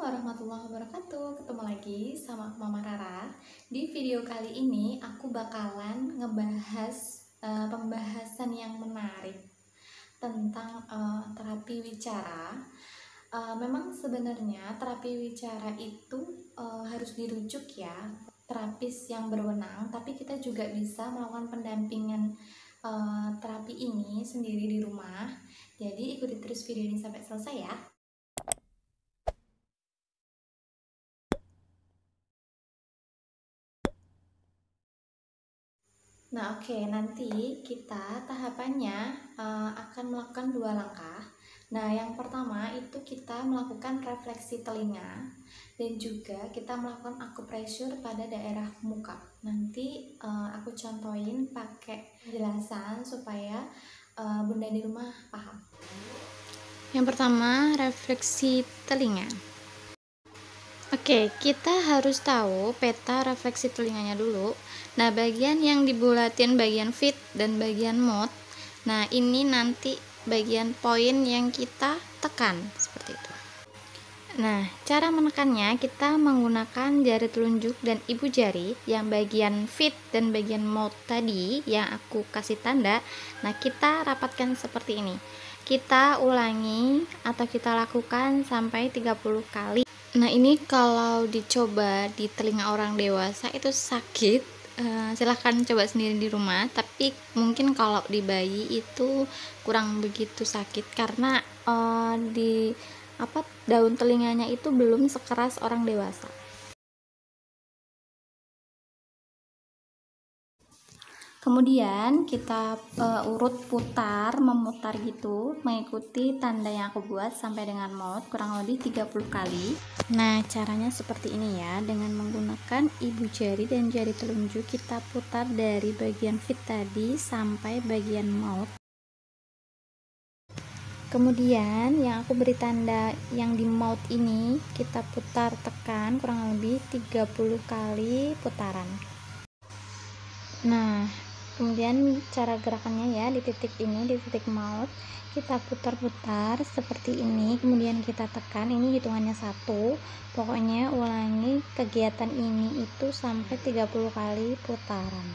warahmatullahi wabarakatuh. Ketemu lagi sama aku, Mama Rara. Di video kali ini aku bakalan ngebahas pembahasan yang menarik tentang terapi wicara. Memang sebenarnya terapi wicara itu harus dirujuk ya, terapis yang berwenang, tapi kita juga bisa melakukan pendampingan terapi ini sendiri di rumah. Jadi ikuti terus video ini sampai selesai ya. Nah, oke, nanti kita tahapannya akan melakukan 2 langkah. Nah, yang pertama itu kita melakukan refleksi telinga dan juga kita melakukan akupressure pada daerah muka. Nanti aku contohin pakai penjelasan supaya Bunda di rumah paham. Yang pertama, refleksi telinga. Oke, kita harus tahu peta refleksi telinganya dulu. Nah, bagian yang dibulatin bagian fit dan bagian mode. Nah, ini nanti bagian poin yang kita tekan seperti itu. Nah, cara menekannya kita menggunakan jari telunjuk dan ibu jari. Yang bagian fit dan bagian mode tadi yang aku kasih tanda. Nah, kita rapatkan seperti ini. Kita ulangi atau kita lakukan sampai 30 kali. Nah, ini kalau dicoba di telinga orang dewasa itu sakit. Silahkan coba sendiri di rumah, tapi mungkin kalau di bayi itu kurang begitu sakit karena daun telinganya itu belum sekeras orang dewasa. Kemudian kita urut putar, memutar gitu, mengikuti tanda yang aku buat sampai dengan mode kurang lebih 30 kali. Nah, caranya seperti ini ya, dengan menggunakan ibu jari dan jari telunjuk kita putar dari bagian fit tadi sampai bagian mode. Kemudian yang aku beri tanda yang di mode ini kita putar tekan kurang lebih 30 kali putaran. Nah, kemudian cara gerakannya ya, di titik ini, di titik mouth kita putar-putar seperti ini, kemudian kita tekan. Ini hitungannya 1. Pokoknya ulangi kegiatan ini itu sampai 30 kali putaran.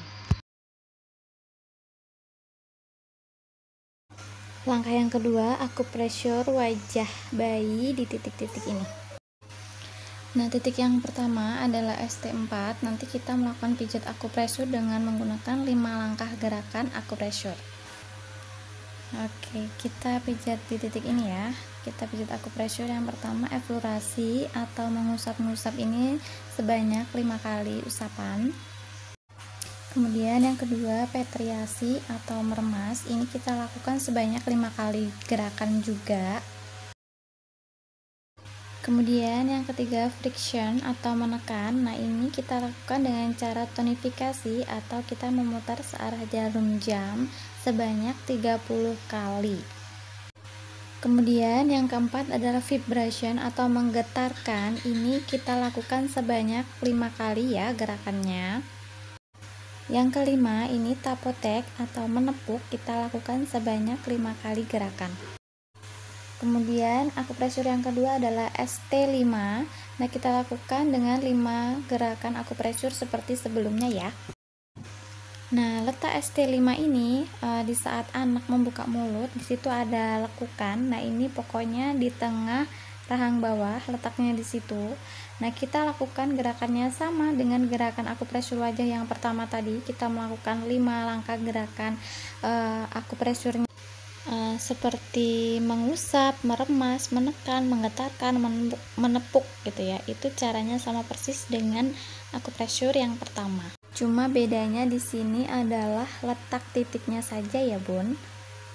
Langkah yang kedua, akupressure wajah bayi di titik-titik ini. Nah, titik yang pertama adalah ST4. Nanti kita melakukan pijat akupressure dengan menggunakan 5 langkah gerakan akupressure. Oke, kita pijat di titik ini ya. Kita pijat akupressure yang pertama, eflorasi atau mengusap-ngusap ini sebanyak 5 kali usapan. Kemudian yang kedua, petriasi atau meremas. Ini kita lakukan sebanyak 5 kali gerakan juga. Kemudian yang ketiga, friction atau menekan. Nah, ini kita lakukan dengan cara tonifikasi atau kita memutar searah jarum jam sebanyak 30 kali. Kemudian yang keempat adalah vibration atau menggetarkan. Ini kita lakukan sebanyak 5 kali ya gerakannya. Yang kelima, ini tapotek atau menepuk, kita lakukan sebanyak 5 kali gerakan. Kemudian akupressure yang kedua adalah ST5. Nah, kita lakukan dengan 5 gerakan akupressure seperti sebelumnya ya. Nah, letak ST5 ini di saat anak membuka mulut, di situ ada lekukan. Nah, ini pokoknya di tengah rahang bawah, letaknya di situ. Nah, kita lakukan gerakannya sama dengan gerakan akupressure wajah yang pertama tadi. Kita melakukan 5 langkah gerakan akupressure seperti mengusap, meremas, menekan, menggetarkan, menepuk gitu ya. Itu caranya sama persis dengan akupressure yang pertama. Cuma bedanya di sini adalah letak titiknya saja ya, Bun.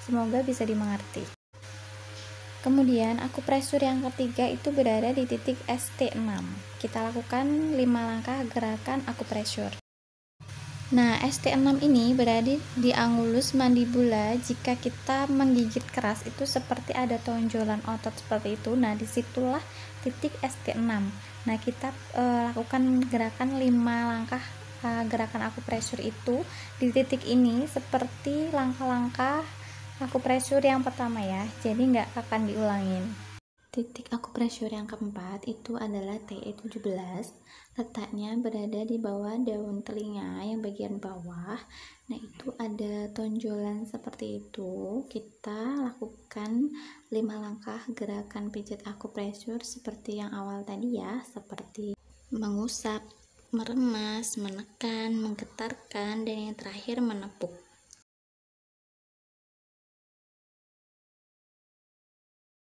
Semoga bisa dimengerti. Kemudian akupressure yang ketiga itu berada di titik ST6. Kita lakukan 5 langkah gerakan akupressure. Nah, ST6 ini berada di angulus mandibula. Jika kita menggigit keras itu seperti ada tonjolan otot seperti itu. Nah, disitulah titik ST6. Nah, kita lakukan gerakan 5 langkah gerakan akupressure itu di titik ini seperti langkah-langkah akupressure yang pertama ya. Jadi nggak akan diulangin. Titik akupressure yang keempat itu adalah TE17. Letaknya berada di bawah daun telinga yang bagian bawah. Nah, itu ada tonjolan seperti itu. Kita lakukan 5 langkah gerakan pijat akupressure seperti yang awal tadi ya, seperti mengusap, meremas, menekan, menggetarkan, dan yang terakhir menepuk.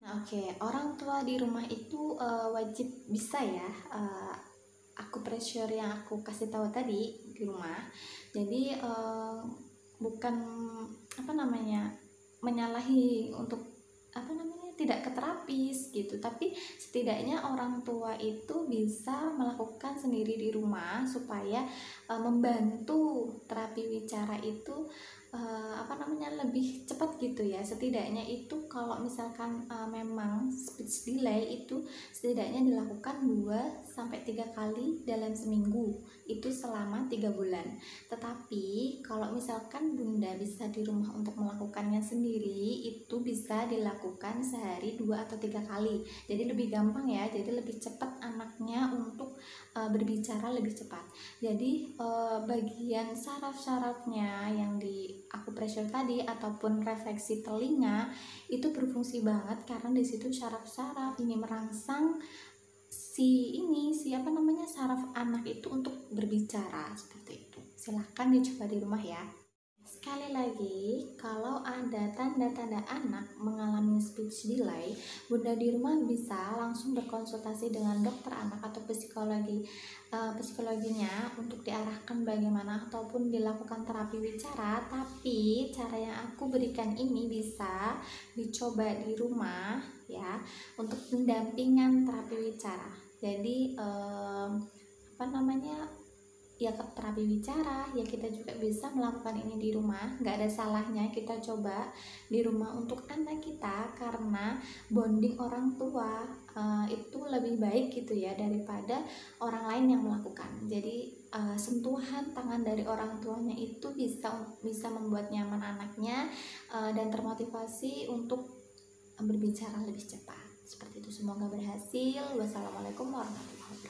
Nah, oke, orang tua di rumah itu wajib bisa ya akupressure yang aku kasih tahu tadi di rumah. Jadi bukan apa namanya menyalahi untuk apa namanya tidak ke terapis gitu, tapi setidaknya orang tua itu bisa melakukan sendiri di rumah supaya membantu terapi wicara itu apa namanya lebih cepat gitu ya. Setidaknya itu kalau misalkan memang speech delay itu setidaknya dilakukan 2-3 kali dalam seminggu, itu selama 3 bulan. Tetapi kalau misalkan bunda bisa di rumah untuk melakukannya sendiri, itu bisa dilakukan sehari 2 atau 3 kali. Jadi lebih gampang ya, jadi lebih cepat anaknya untuk berbicara lebih cepat. Jadi bagian saraf-sarafnya yang di akupressure tadi ataupun refleksi telinga itu berfungsi banget karena di situ saraf-saraf ini merangsang siapa namanya saraf anak itu untuk berbicara seperti itu. Silahkan dicoba di rumah ya. Sekali lagi, kalau ada tanda-tanda anak mengalami speech delay, bunda di rumah bisa langsung berkonsultasi dengan dokter anak atau psikologinya untuk diarahkan bagaimana ataupun dilakukan terapi wicara. Tapi cara yang aku berikan ini bisa dicoba di rumah ya untuk pendampingan terapi wicara. Jadi apa namanya ya terapi bicara ya, kita juga bisa melakukan ini di rumah. Nggak ada salahnya kita coba di rumah untuk anak kita, karena bonding orang tua itu lebih baik gitu ya daripada orang lain yang melakukan. Jadi sentuhan tangan dari orang tuanya itu bisa membuat nyaman anaknya dan termotivasi untuk berbicara lebih cepat seperti itu. Semoga berhasil. Wassalamualaikum warahmatullahi wabarakatuh.